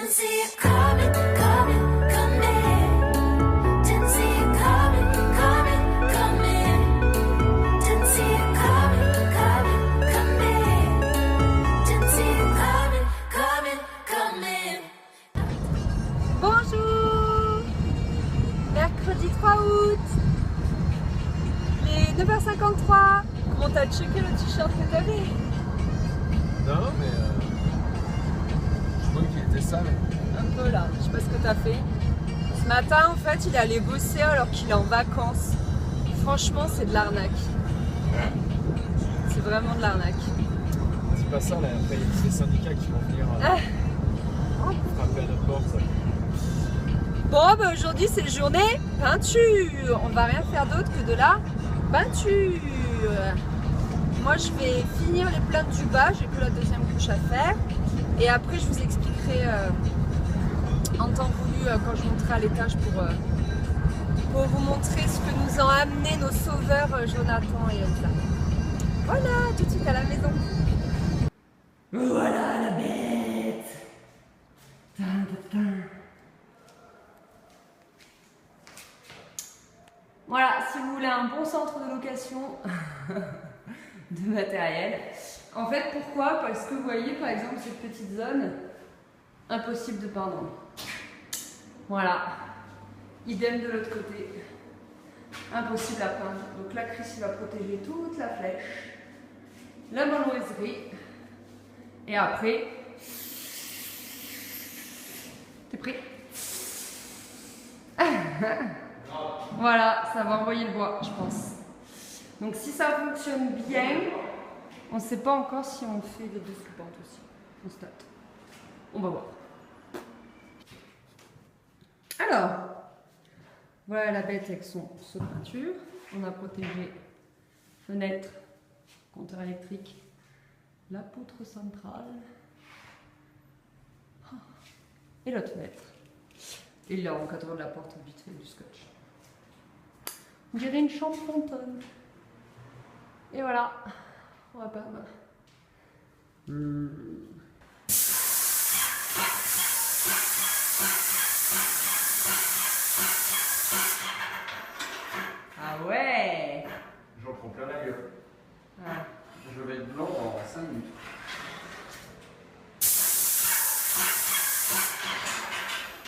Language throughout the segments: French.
Didn't see it coming, coming, coming. Didn't see it coming, coming, coming. Didn't see it coming, coming, coming. Didn't see it coming, coming, coming. Bonjour! Mercredi 3 août. Il est 9h53. Comment t'as checké le t-shirt que t'avais? Non, mais je crois qu'il était sale. Un peu là, je sais pas ce que t'as fait. Ce matin, en fait, il est allé bosser alors qu'il est en vacances. Franchement, c'est de l'arnaque. C'est vraiment de l'arnaque. C'est pas ça, là. Après, il y a les syndicats qui vont venir frapper à notre porte. Bon, bah aujourd'hui, c'est journée peinture. On va rien faire d'autre que de la peinture. Moi, je vais finir les plaintes du bas. J'ai que la deuxième couche à faire. Et après, je vous expliquerai en temps voulu quand je monterai à l'étage pour vous montrer ce que nous ont amené nos sauveurs Jonathan et Elsa. Voilà, tout de suite à la maison. Voilà la bête. Voilà, si vous voulez un bon centre de location de matériel. En fait, pourquoi? Parce que vous voyez, par exemple, cette petite zone, impossible de peindre. Voilà. Idem de l'autre côté. Impossible à peindre. Donc là, Chris, il va protéger toute la flèche. La menuiserie. Et après, t'es prêt? Voilà, ça va envoyer le bois, je pense. Donc si ça fonctionne bien, on ne sait pas encore si on fait les deux sous-portes aussi. On se tâte. On va voir. Alors, voilà la bête avec son seau de peinture. On a protégé fenêtre, compteur électrique, la poutre centrale et l'autre fenêtre. Et là, l'encadrement de la porte, vite fait du scotch. On dirait une chambre fantôme. Et voilà, on va peindre. Ah ouais. J'en prends plein la gueule. Ah. Je vais être blanc en 5 minutes.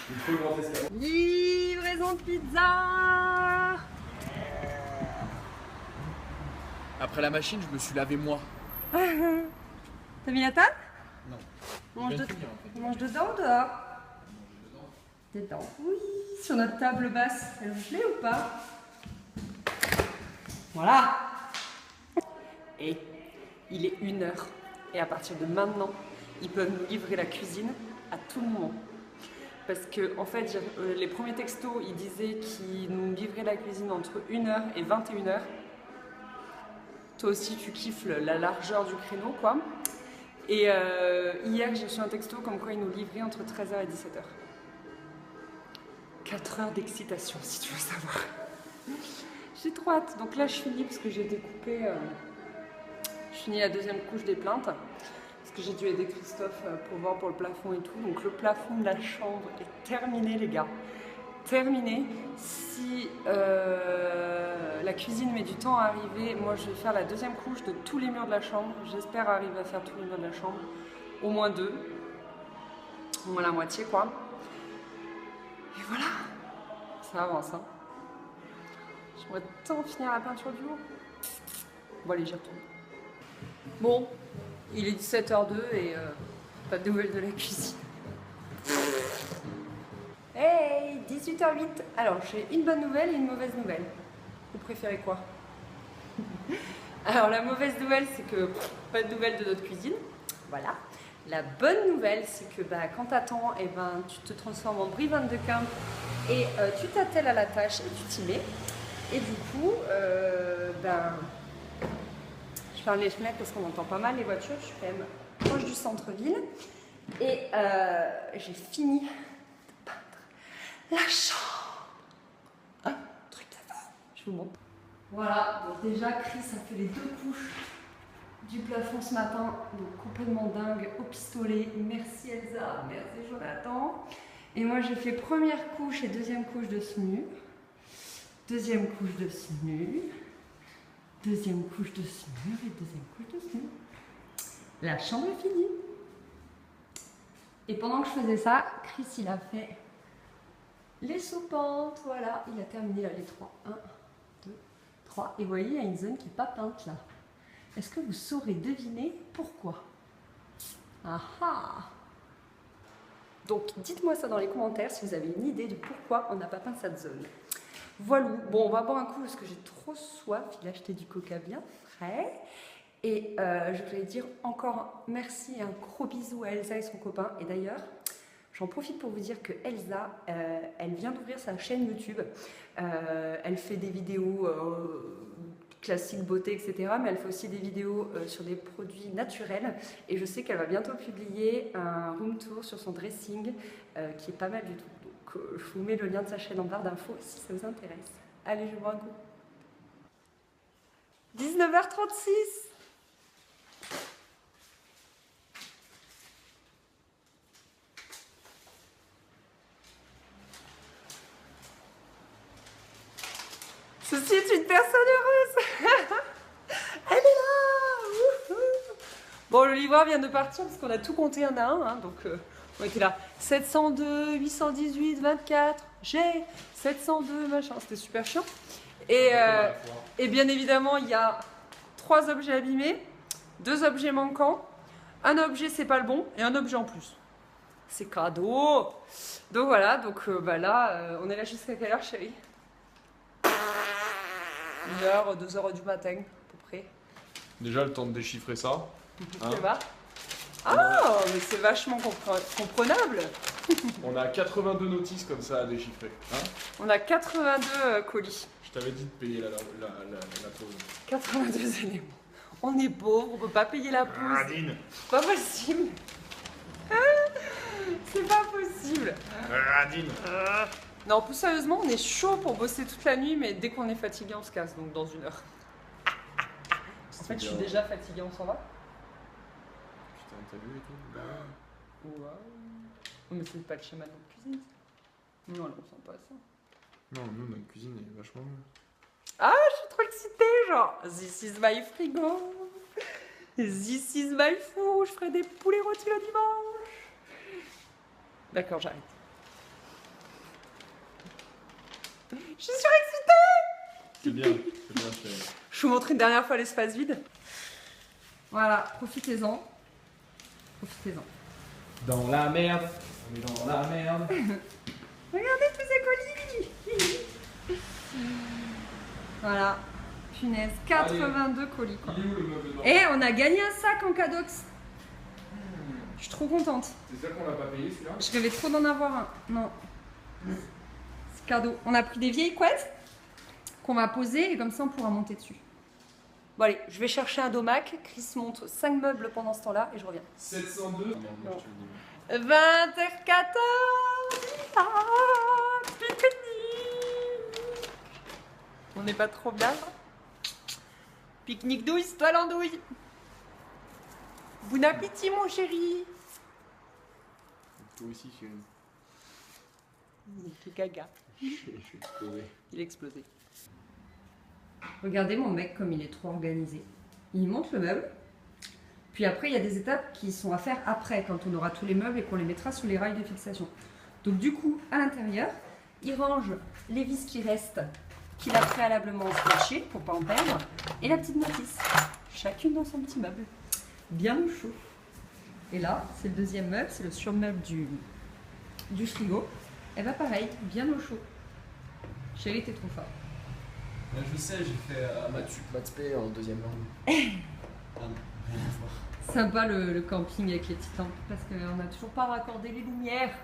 Il faut le grand escalier. Livraison de pizza. Après la machine, je me suis lavé moi. T'as mis la table? Non. On mange dedans ou dehors? Dedans. Oui, sur notre table basse. Elle vous plaît ou pas? Voilà. Et il est 1h. Et à partir de maintenant, ils peuvent nous livrer la cuisine à tout moment. Parce que, en fait, les premiers textos, ils disaient qu'ils nous livraient la cuisine entre 1h et 21h. Toi aussi, tu kiffes la largeur du créneau, quoi. Et hier, j'ai reçu un texto comme quoi ils nous livraient entre 13h et 17h. 4 heures d'excitation, si tu veux savoir. J'ai trop hâte. Donc là, je finis parce que j'ai découpé... je finis la deuxième couche des plaintes. Parce que j'ai dû aider Christophe pour voir pour le plafond et tout. Donc le plafond de la chambre est terminé, les gars. Terminé. Si la cuisine met du temps à arriver, moi je vais faire la deuxième couche de tous les murs de la chambre. J'espère arriver à faire tous les murs de la chambre. Au moins 2. Au moins la moitié, quoi. Et voilà. Ça avance, hein. J'aimerais tant finir la peinture du haut. Bon, allez, j'y retourne. Bon, il est 17h02 et pas de nouvelles de la cuisine. Hey, 18h08. Alors, j'ai une bonne nouvelle et une mauvaise nouvelle. Vous préférez quoi? Alors, la mauvaise nouvelle, c'est que pas de nouvelles de notre cuisine. Voilà. La bonne nouvelle, c'est que quand t'attends, eh ben, tu te transformes en brivante de camp et tu t'attelles à la tâche et tu t'y mets. Et du coup, je ferme les fenêtres parce qu'on entend pas mal les voitures. Je suis quand même proche du centre-ville. Et j'ai fini de peindre la chambre. Truc d'avant. Je vous montre. Voilà, donc déjà Chris a fait les 2 couches du plafond ce matin, donc complètement dingue, au pistolet. Merci Elsa, merci Jonathan. Et moi j'ai fait première couche et deuxième couche de SMU. Deuxième couche de SMU. Deuxième couche de SMU et deuxième couche de SMU. La chambre est finie. Et pendant que je faisais ça, Chris il a fait les soupentes. Voilà, il a terminé là les 3. 1, 2, 3. Et vous voyez, il y a une zone qui n'est pas peinte là. Est-ce que vous saurez deviner pourquoi? Ah ah! Donc dites-moi ça dans les commentaires si vous avez une idée de pourquoi on n'a pas peint cette zone. Voilà, bon on va boire un coup parce que j'ai trop soif, il a acheté du coca bien frais. Et je voulais dire encore merci et un gros bisou à Elsa et son copain. Et d'ailleurs, j'en profite pour vous dire que Elsa, elle vient d'ouvrir sa chaîne YouTube. Elle fait des vidéos classiques beauté, etc. Mais elle fait aussi des vidéos sur des produits naturels. Et je sais qu'elle va bientôt publier un room tour sur son dressing qui est pas mal du tout. Donc je vous mets le lien de sa chaîne en barre d'infos si ça vous intéresse. Allez, je bois un coup. 19h36. Ceci est une personne heureuse. Elle est là. Bon, le livreur vient de partir parce qu'on a tout compté un à un. Hein, donc, on était là. 702, 818, 24, G, 702, machin. C'était super chiant. Et bien évidemment, il y a 3 objets abîmés, 2 objets manquants. Un objet, c'est pas le bon, et un objet en plus. C'est cadeau. Donc voilà, donc là, on est là jusqu'à quelle heure, chérie? 1h, 2h du matin, à peu près. Déjà le temps de déchiffrer ça. Hein. Ça va? Ah, mais c'est vachement comprenable. On a 82 notices comme ça à déchiffrer. Hein. On a 82 colis. Je t'avais dit de payer la pause. 82 éléments. On est pauvre, on peut pas payer la pause. Radine. C'est pas possible. C'est pas possible. Radine. Non, plus sérieusement, on est chaud pour bosser toute la nuit, mais dès qu'on est fatigué, on se casse, donc dans 1 heure. En fait, je suis déjà fatiguée, on s'en va? Putain, t'as vu et tout? Waouh. Mais c'est pas le schéma de notre cuisine. Non, on sent pas ça. Non, nous, notre cuisine est vachement mieux. Ah, je suis trop excitée, genre, this is my frigo. This is my four, je ferai des poulets rôtis le dimanche. D'accord, j'arrête. Je suis surexcitée. C'est bien, c'est bien fait. Je vous montre une dernière fois l'espace vide. Voilà, profitez-en. Profitez-en. Dans la merde. On est dans la merde. Regardez tous ces colis. Voilà, punaise, 82 colis quoi. Il est où le meuble noir? Et on a gagné un sac en cadox. Je suis trop contente. C'est ça qu'on l'a pas payé celui-là? Je rêvais trop d'en avoir un. Non. C'est cadeau. On a pris des vieilles couettes qu'on va poser et comme ça on pourra monter dessus. Bon allez, je vais chercher un domac. Chris monte 5 meubles pendant ce temps-là et je reviens. 702. Merde, moi, je te le dis. 20h14. Ah, pique-nique. On n'est pas trop bien. Pique-nique douille, toi l'andouille. Bon appétit mon chéri. Toi aussi, chérie. Il est gaga. Je suis explosé. Il est explosé. Regardez mon mec comme il est trop organisé. Il monte le meuble. Puis après, il y a des étapes qui sont à faire après, quand on aura tous les meubles et qu'on les mettra sur les rails de fixation. Donc du coup, à l'intérieur, il range les vis qui restent, qu'il a préalablement flashées pour pas en perdre, et la petite notice. Chacune dans son petit meuble. Bien au chaud. Et là, c'est le deuxième meuble, c'est le surmeuble du frigo. Et bah pareil, bien au chaud. Chérie, t'es trop fort. Je sais, j'ai fait maths P en deuxième langue. Sympa le camping avec les petites lampes parce qu'on n'a toujours pas raccordé les lumières.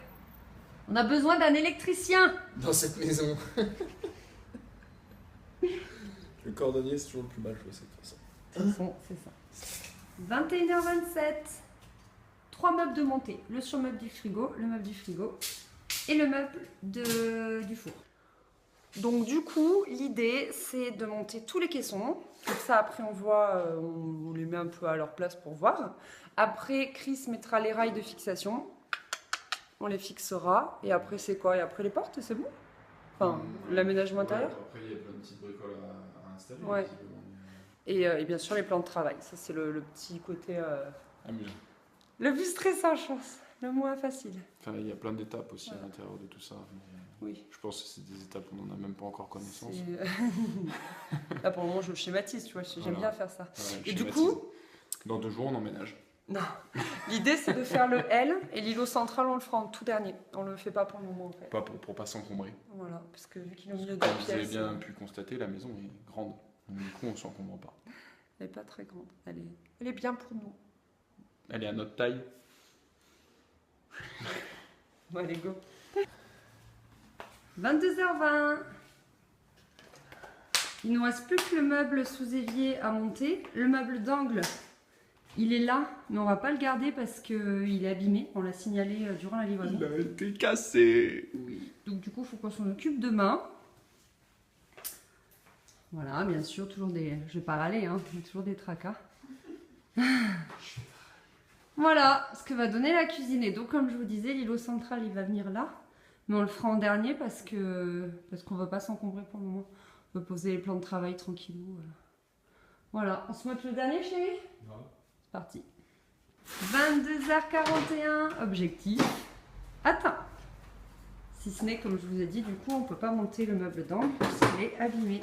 On a besoin d'un électricien. Dans cette maison. Le cordonnier, c'est toujours le plus mal chaussé de toute façon. De toute façon, c'est ça. 21h27. 3 meubles de montée. Le surmeuble du frigo, le meuble du frigo et le meuble du four. Donc du coup, l'idée, c'est de monter tous les caissons. Comme ça, après, on voit, on les met un peu à leur place pour voir. Après, Chris mettra les rails de fixation. On les fixera. Et après, c'est quoi? Et après, les portes, c'est bon? Enfin, l'aménagement intérieur. Après, il y a plein de petites bricoles à installer. Ouais. visiblement. Et bien sûr, les plans de travail. Ça, c'est le petit côté Amusant. le plus stressant, je pense. Le moins facile. Enfin, il y a plein d'étapes aussi à l'intérieur de tout ça. Mais Oui. je pense que c'est des étapes où on n'en a même pas encore connaissance. Là, pour le moment, je schématise, tu vois. J'aime Voilà. bien faire ça. Ouais, Et du schématise. coup, Dans 2 jours, on emménage. non. L'idée, c'est de faire le L et l'îlot central, on le fera en tout dernier. On le fait pas pour le moment, en fait. Pas pour pas s'encombrer. Voilà, parce que vu qu'il est au milieu de Comme la vous avez pièce, bien pu constater, la maison est grande. Donc, du coup, on s'encombre pas. elle est pas très grande. Elle est bien pour nous. Elle est à notre taille. Bon, allez, go. 22h20. Il ne nous reste plus que le meuble sous évier à monter. Le meuble d'angle, il est là, mais on va pas le garder parce qu'il est abîmé. On l'a signalé durant la livraison. a été cassé. Donc du coup, il faut qu'on s'en occupe demain. Voilà, bien sûr, toujours des... Je vais pas râler, hein, mais toujours des tracas. Voilà ce que va donner la cuisine. Et donc, comme je vous disais, l'îlot central, il va venir là. Mais on le fera en dernier parce qu'on ne va pas s'encombrer pour le moment. On peut poser les plans de travail tranquillou. Voilà, on se moque le dernier, chérie? C'est parti. 22h41, objectif atteint. Si ce n'est, comme je vous ai dit, du coup, on ne peut pas monter le meuble d'angle parce qu'il est abîmé.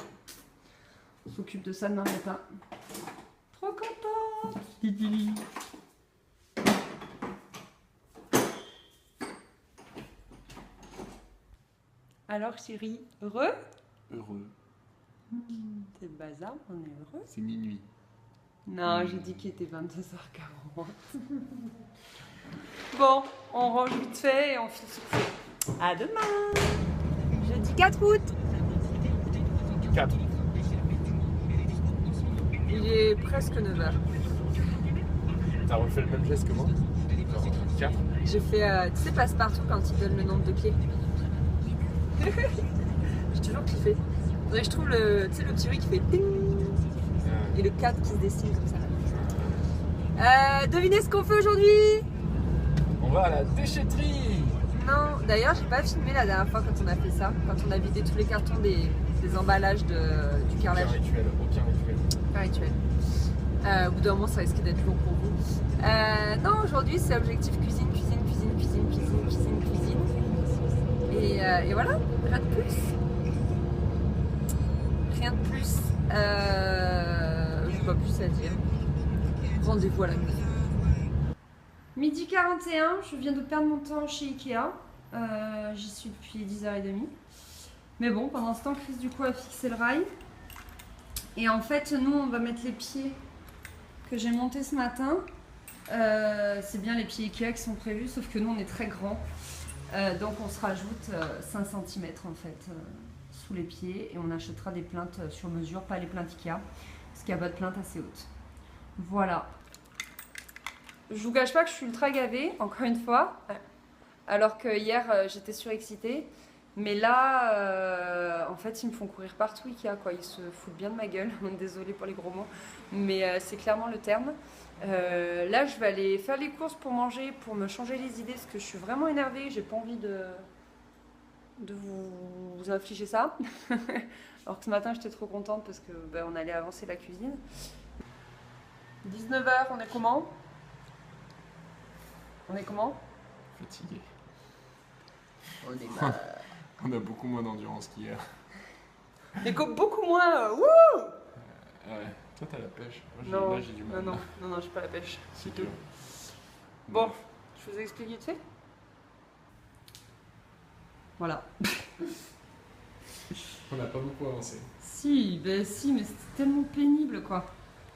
On s'occupe de ça demain matin. Trop contente. Alors, chérie, heureux? Heureux. C'est le bazar, on est heureux. C'est minuit. Non, j'ai dit qu'il était 22h40. Bon, on range vite fait et on file se coucher. À demain. Jeudi 4 août. 4. Il est presque 9h. T'as refait le même geste que moi? Genre 4. J'ai fait, tu sais, passe-partout quand il donne le nombre de pieds. J'ai toujours kiffé. Faudrait que je trouve le petit bruit qui fait ding et le 4 qui se dessine comme ça. Devinez ce qu'on fait aujourd'hui? On va à la déchetterie. Non, d'ailleurs, j'ai pas filmé la dernière fois quand on a fait ça, quand on a vidé tous les cartons des emballages du carrelage. Aucun rituel. Au bout d'un moment, ça risque d'être lourd pour vous. Non, aujourd'hui, c'est objectif cuisine. Et voilà, rien de plus. Rien de plus. J'ai pas plus à dire. Rendez-vous à la maison. Midi 41, je viens de perdre mon temps chez Ikea. J'y suis depuis 10h30. Mais bon, pendant ce temps, Chris du coup a fixé le rail. Et en fait, nous, on va mettre les pieds que j'ai montés ce matin. C'est bien les pieds Ikea qui sont prévus, sauf que nous, on est très grands. Donc, on se rajoute 5 cm en fait sous les pieds et on achètera des plaintes sur mesure, pas les plaintes Ikea, parce qu'il n'y a pas de plainte assez haute. Voilà. Je vous cache pas que je suis ultra gavée, encore une fois, alors que hier j'étais surexcitée. Mais là, en fait, ils me font courir partout Ikea, quoi. Ils se foutent bien de ma gueule. Désolée pour les gros mots, mais c'est clairement le terme. Là, je vais aller faire les courses pour manger, pour me changer les idées, parce que je suis vraiment énervée. J'ai pas envie de vous infliger ça. Alors que ce matin, j'étais trop contente parce que on allait avancer la cuisine. 19h, on est comment? Fatigué. On est On a beaucoup moins d'endurance qu'hier. mais beaucoup moins. Wouh! Ouais. Toi, t'as la pêche. Moi, Non, là, j'ai du mal. non, j'ai pas la pêche. C'est dur. Bon, je vous explique vite fait. Voilà. On n'a pas beaucoup avancé. Si, mais c'est tellement pénible, quoi.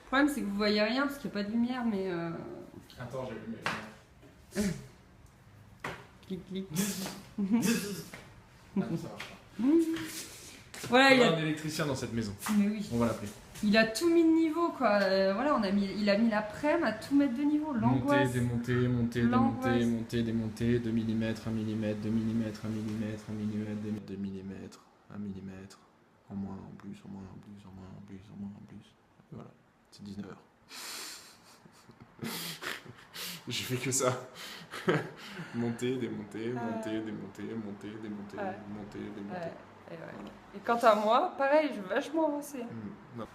Le problème, c'est que vous voyez rien parce qu'il n'y a pas de lumière, mais... Attends, j'ai vu mes lumières. Clic, clic. Ah, ça marche pas. Voilà, Il y a un électricien dans cette maison. Mais oui. On va l'appeler. Il a tout mis de niveau, quoi. Voilà, il a mis l'après-midi à tout mettre de niveau. L'angoisse. Monter, démonter, L'angoisse. démonter, démonter, 2 mm, 1 mm, 2 mm, 1 mm, 1 mm, 2 mm. 1 millimètre, en moins, en plus, en moins, en plus, en moins, en plus, en moins, en plus. Et voilà, c'est 19h. Je fais que ça. Monter, démonter, monter, démonter, monter, démonter, monter, démonter. Et quant à moi, pareil, je vais vachement avancer. Non.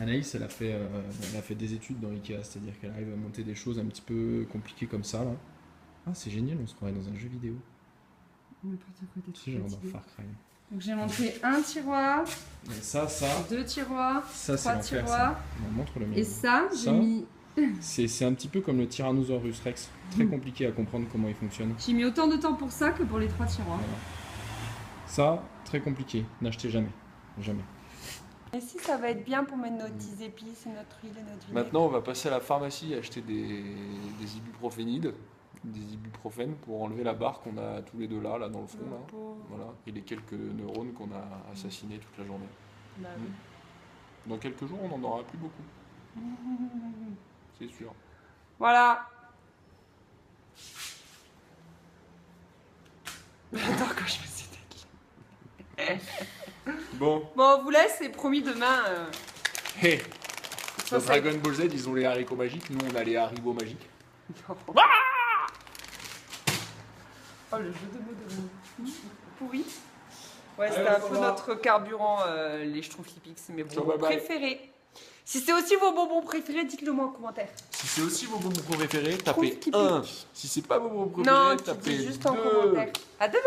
Anaïs, elle a fait des études dans Ikea, c'est-à-dire qu'elle arrive à monter des choses un petit peu compliquées comme ça, là. Ah, c'est génial, on se croirait dans un jeu vidéo. N'importe quoi, t'es C'est genre dans Far Cry. Donc j'ai monté un tiroir, Et ça, 2 tiroirs, ça c'est 3 l'enfer, tiroirs. ça. On montre le mien. Et ça, j'ai Ça, mis... C'est un petit peu comme le Tyrannosaurus Rex. Très compliqué à comprendre comment il fonctionne. J'ai mis autant de temps pour ça que pour les 3 tiroirs. Voilà. Ça, très compliqué. N'achetez jamais. Jamais. Et si ça va être bien pour mettre nos 10 épices, notre huile et notre vinaigre. Maintenant, on va passer à la pharmacie et acheter des ibuprofénides, des ibuprofènes pour enlever la barre qu'on a tous les deux là dans le front. Là. Voilà. Et les quelques neurones qu'on a assassinés toute la journée. Bah, oui. Dans quelques jours, on n'en aura plus beaucoup. C'est sûr. Voilà. J'adore quand je me suis déclenchée. Bon. Bon, on vous laisse et promis demain. Hey, Ça, dans Dragon Ball Z, ils ont les haricots magiques. Nous, on a les haribots magiques. Oh, le jeu de mots de pourri. Ouais, c'était un peu notre carburant, les Schtroumpfs c'est mes bonbons bye bye. préférés. Si c'est aussi vos bonbons préférés, dites-le moi en commentaire. Si c'est aussi vos bonbons préférés, tapez Schtroumpfs 1. Si c'est pas vos bonbons Non, préférés, tu dis tapez juste en 2. commentaire. À demain.